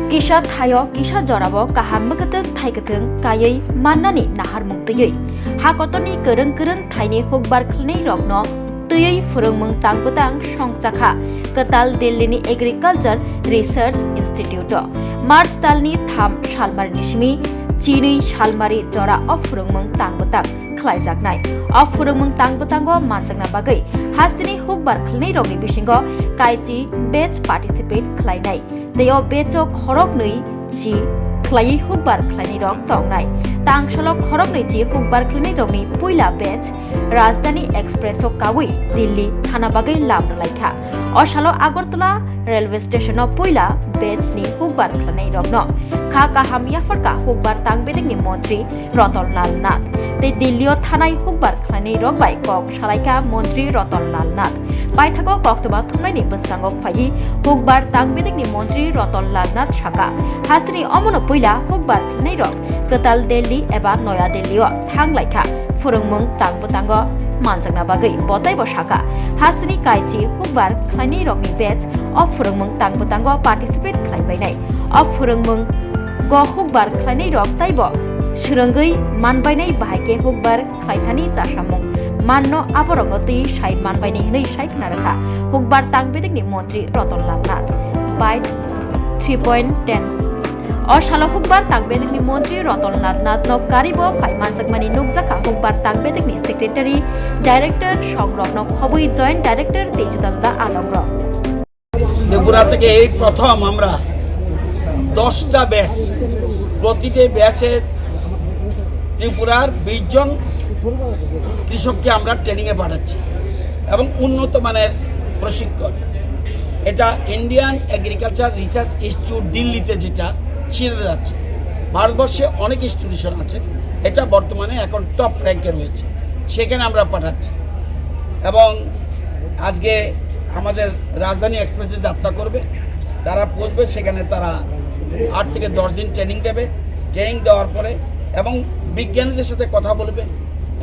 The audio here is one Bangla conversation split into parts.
Kisha Thayo Kisha Jorabo Kaham Makateng Taikateng Kayai Manani Nahar Muktayai Hakotoni Kereng Kereng Thaini Hukbar Khlnei Rokno Tuyai Furungmung Tang Putang Songchakha Katal Delhi Agriculture Research Institute Mars Talni Tham Shalmar Nishmi Chini Shalmari Jora of Furungmung Tang Putang Khlaijaknai of Furungmung Tang Putango Manchakna Bagai Hastini Hukbar Khlnei Rokni Bisingo Kaichi Batch Participate Khlainai Teo Becho Khorok Nui Chi Khlai Hukbar Khlaini Rok Tongnai Tangshalo Khorok Nui Chi Hukbar Khlaini Rokni Puila Batch Rajdhani Express o Kawi Delhi Thana Bagai Lamna Laikha Oshalo Agartala Railway Station o Puila Batch ni Hukbar Khlaini Rokno Kha Kahamia Farka Hukbar Tangbeding ni Montri Roton Lal Nath Te Delhi o Thanai Hukbar Khlaini Rok bai Kok Shalaika Montri Roton Lal Nath Baithago Koktoba Thumnaini Bwsango Phai Hukbar Tangbeding ni Montri Roton Lal Nath Shaka Hastini Omono Puila Hukbar Khlaini Rok Katal Delhi eba Noya Delhi o Thanglaikha Furungmung Tangputango Manchakna Bagai Botai bo Shaka Hastini Kaichi Hukbar Khlaini Rokni Batch of Furungmung Tangputango Participate Khlaibainai of Furungmung Go Hukbar Khlaini Rok Taibo Shurungai Manbainai Bahaike Hukbar Khlaithani Chasamung Manno Aborokno Tei Shai Manbainai Hinai Shaikna Rakha Hukbar Tangbeding ni Montri Roton Lal Nath Byte 3.10 Oshalo Hukbar Tangbeding ni Montri Roton Lal Nath no Karibo Phai Manchakmani Nukjaka Hukbar Tangbeding ni Secretary Director Songrokno Khobui Joint Director Tejudalda Alomro Tripura থেকে এই প্রথম আমরা 10টা ব্যাচ প্রতিটি ব্যাচে ত্রিপুরার 20 জন কৃষককে আমরা ট্রেনিংয়ে পাঠাচ্ছি এবং উন্নত মানের প্রশিক্ষণ এটা ইন্ডিয়ান এগ্রিকালচার রিসার্চ ইনস্টিটিউট দিল্লিতে যেটা সেটাতে যাচ্ছে ভারতবর্ষে অনেক ইনস্টিটিউশন আছে এটা বর্তমানে এখন টপ র্যাঙ্কে রয়েছে সেখানে আমরা পাঠাচ্ছি এবং আজকে আমাদের রাজধানী এক্সপ্রেসে যাত্রা করবে তারা পৌঁছবে সেখানে তারা 8 থেকে 10 দিন ট্রেনিং দেবে ট্রেনিং দেওয়ার পরে এবং বিজ্ঞানীদের সাথে কথা বলবে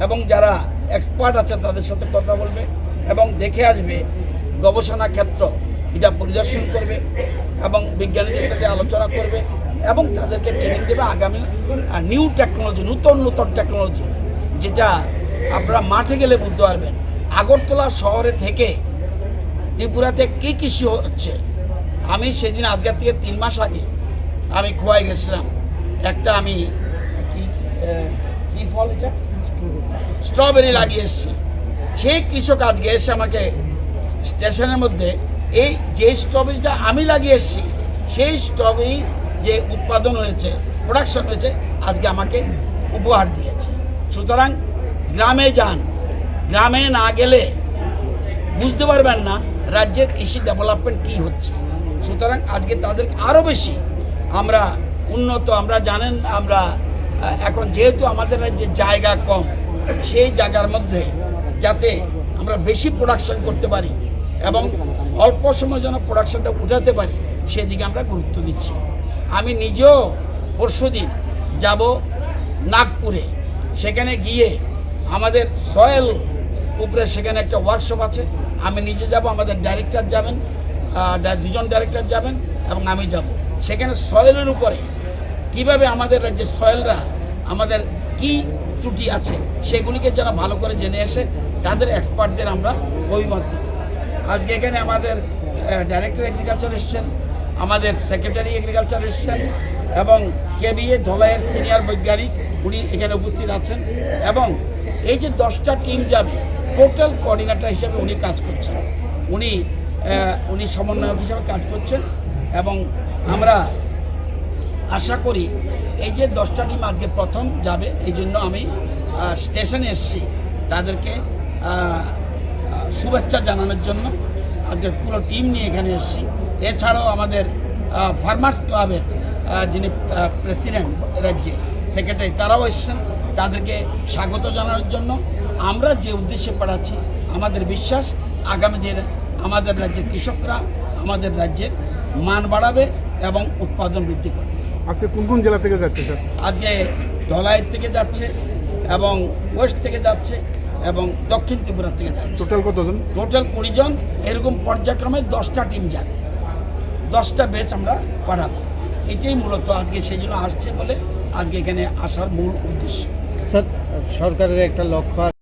এবং যারা এক্সপার্ট আছে তাদের সাথে কথা বলবে এবং দেখে আসবে গবেষণা ক্ষেত্র এটা পরিদর্শন করবে এবং বিজ্ঞানীদের সাথে আলোচনা করবে এবং তাদেরকে ট্রেনিং দেবে আগামী নিউ টেকনোলজি নতুন টেকনোলজি যেটা আপনারা মাঠে গেলে বুঝতে পারবেন আগরতলা শহরে থেকে ত্রিপুরাতে কী কৃষি হচ্ছে আমি সেদিন আজকের থেকে 3 মাস আগে আমি খোয়াই গেছিলাম একটা আমি কি ফল এটা স্ট্রবেরি লাগিয়ে এসেছি সেই কৃষক আজকে এসে আমাকে স্টেশনের মধ্যে এই যে স্ট্রবেরিটা আমি লাগিয়ে এসেছি সেই স্ট্রবেরি যে উৎপাদন হয়েছে প্রোডাকশন হয়েছে আজকে আমাকে উপহার দিয়েছে সুতরাং গ্রামে যান গ্রামে না গেলে বুঝতে পারবেন না রাজ্যের কৃষি ডেভেলপমেন্ট কী হচ্ছে সুতরাং আজকে তাদেরকে আরও বেশি আমরা উন্নত আমরা জানেন আমরা এখন যেহেতু আমাদের রাজ্যে জায়গা কম সেই জায়গার মধ্যে যাতে আমরা বেশি প্রোডাকশন করতে পারি এবং অল্প সময় যেন প্রোডাকশনটা উঠাতে পারি সেদিকে আমরা গুরুত্ব দিচ্ছি আমি নিজেও পরশুদিন যাব নাগপুরে সেখানে গিয়ে আমাদের সয়েল উপরে সেখানে একটা ওয়ার্কশপ আছে আমি নিজে যাব আমাদের ডাইরেক্টর যাবেন 2 জন ডাইরেক্টর যাবেন এবং আমি যাব সেখানে সয়েলের উপরে কিভাবে আমাদের রাজ্যের সয়েলরা আমাদের কি ত্রুটি আছে সেগুলিকে যেন ভালো করে জেনে এসে তাদের এক্সপার্টদের আমরা অভিমত দিই আজকে এখানে আমাদের ডাইরেক্টর এগ্রিকালচার এসেছেন আমাদের সেক্রেটারি এগ্রিকালচার এসেছেন এবং কেবিএ ধলাইয়ের সিনিয়র বৈজ্ঞানিক উনি এখানে উপস্থিত আছেন এবং এই যে 10টা টিম যাবে টোটাল কোঅর্ডিনেটর হিসেবে উনি কাজ করছেন উনি সমন্বয়ক হিসেবে কাজ করছেন এবং আমরা আশা করি এই যে 10টা টিম আজকে প্রথম যাবে এই জন্য আমি স্টেশনে এসেছি তাদেরকে শুভেচ্ছা জানানোর জন্য আজকে পুরো টিম নিয়ে এখানে এসেছি এছাড়াও আমাদের ফার্মার্স ক্লাবের যিনি প্রেসিডেন্ট রাজ্যে সেক্রেটারি তারাও এসেছেন তাদেরকে স্বাগত জানানোর জন্য আমরা যে উদ্দেশ্যে পাঠাচ্ছি আমাদের বিশ্বাস আগামী দিনে আমাদের রাজ্যের কৃষকরা আমাদের রাজ্যের মান বাড়াবে এবং উৎপাদন বৃদ্ধি করবে আজকে কোন জেলা থেকে যাচ্ছে স্যার আজকে ধলাই থেকে যাচ্ছে এবং ওয়েস্ট থেকে যাচ্ছে এবং দক্ষিণ ত্রিপুরা থেকে যাচ্ছে টোটাল কতজন টোটাল 20 জন এরকম পর্যায়ক্রমে 10টা টিম যাবে 10টা ব্যাচ আমরা পাঠাবো এটাই মূলত আজকে সেই জন্য আসছে বলে আজকে এখানে আসার মূল উদ্দেশ্য। স্যার সরকারের একটা লক্ষ্য